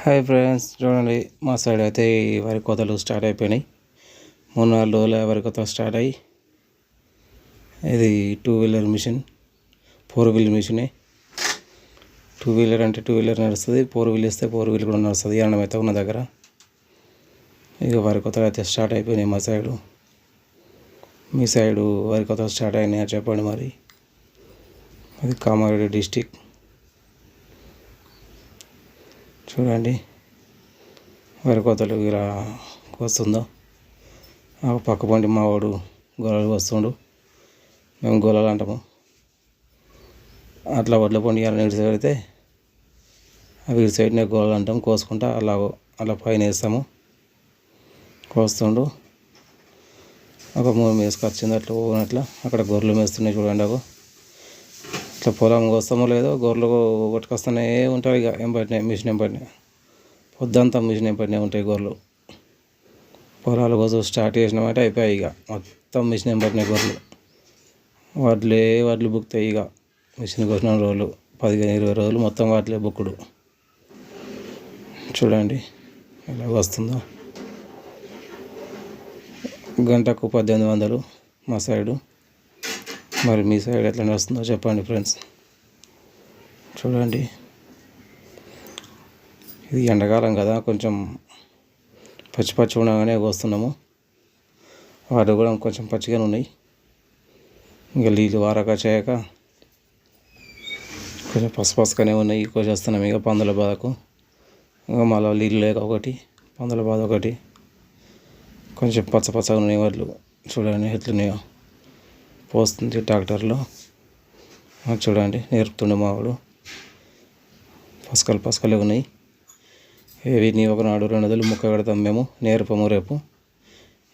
Hi friends, చూడండి మా side అయితే ఈ వరి కోతలు స్టార్ట్ అయిపోయినాయి. 3-4 రోజులు వరి కోత స్టార్ట్ అయ్యి, ఇది 2-వీలర్ మిషన్, 4-వీలర్ మిషనే. 2-వీలర్ అంటే 2-వీలర్ నడుస్తుంది, 4-వీలర్ ఇస్తే 4-వీలర్ కూడా నడుస్తుంది. ఎండం అయితే ఉన్న దగ్గర ఇక వరి కోతలు అయితే స్టార్ట్ అయిపోయినాయి మా సైడు. మీ సైడు వరి కోతలు స్టార్ట్ అయినాయా చెప్పండి మరి. అది కామారెడ్డి డిస్టిక్. చూడండి వరి కోతలు ఇలా వస్తుందో. పక్క పండి మా వాడు గొలలు వస్తుండు, మేము గొలలు అంటాము. అట్లా వడ్ల పండి అలా ఇటు పెడితే అవి ఇటు సైడ్నే గొలలు అంటాం. కోసుకుంటా అలా పైన వేస్తాము. కోస్తుండు ఒక 3 మేసుకొచ్చింది అట్లా పోనట్లా. అక్కడ గొర్రెలు మేస్తున్నాయి చూడండి. ఇట్లా పొలం కోస్తామో లేదో గొర్రెలు కొట్టుకొస్తూనే ఉంటాయి. ఇక ఎంబడినాయి మిషన్ ఎంబడినాయి, పొద్దంతా మిషన్ ఎంబడినాయి ఉంటాయి గొర్రెలు. పొలాలు కోసం స్టార్ట్ చేసినామంటే అయిపోయాయి. ఇక మొత్తం మిషన్ ఎంబడినాయి గొర్రెలు. వడ్లు బుక్తాయి. ఇక మిషన్ కోసిన రోజులు 15-20 రోజులు మొత్తం వాటిలే బుక్కుడు. చూడండి ఎలా వస్తుందో. గంటకు 1800 మా సైడు. మరి మీ సైడ్ ఎట్లా నడుస్తుందో చెప్పండి ఫ్రెండ్స్. చూడండి ఇది ఎండాకాలం కదా, కొంచెం పచ్చి ఉండగానే కోస్తున్నాము. వాటి కూడా కొంచెం పచ్చిగానే ఉన్నాయి. ఇంకా నీళ్ళు వారక చేయక కొంచెం పసుపసుగానే ఉన్నాయి. కోసేస్తున్నాం ఇక పందుల బాధకు. ఇంకా మళ్ళీ నీళ్ళు లేక ఒకటి, పందుల బాధ ఒకటి. కొంచెం పచ్చగా ఉన్నాయి వడ్లు. చూడండి ఎట్లున్నాయో. పోస్తుంది ట్రాక్టర్లో. చూడండి నేర్పుతుండే మావాడు. పసకలే ఉన్నాయి. వీటిని ఒకనాడు 2 రోజులు ముక్క పెడతాం మేము. నేర్పము రేపు.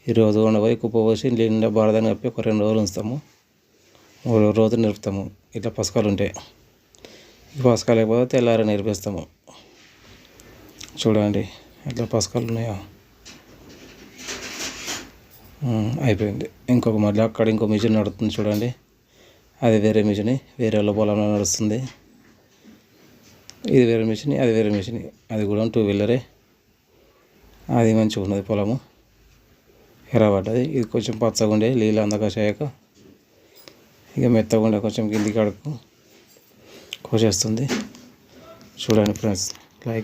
ఈరోజు ఉండబోయి కుప్ప పోసి నిండా బారదాన్ని కప్పి ఒక 2 రోజులు ఉంచుతాము. 3 రోజులు నేర్పుతాము. ఇట్లా పసకాలు ఉంటాయి. పసకాలు లేకపోతే తెల్లారి నేర్పిస్తాము. చూడండి ఎట్లా పసకాలు ఉన్నాయో. అయిపోయింది. మళ్ళీ అక్కడ ఇంకో మిషన్ నడుస్తుంది చూడండి. అది వేరే మిషన్, వేరే వాళ్ళ పొలంలో నడుస్తుంది. ఇది వేరే మిషన్, అది వేరే మిషన్. అది కూడా 2-వీలరే. అది మంచిగా ఉన్నది పొలము, ఎర్రబడ్డది. ఇది కొంచెం పచ్చగా ఉండే, నీళ్ళు అందక చేయక ఇక మెత్తగా ఉండే కొంచెం కిందికి అడుగు కోసేస్తుంది. చూడండి ఫ్రెండ్స్, లైక్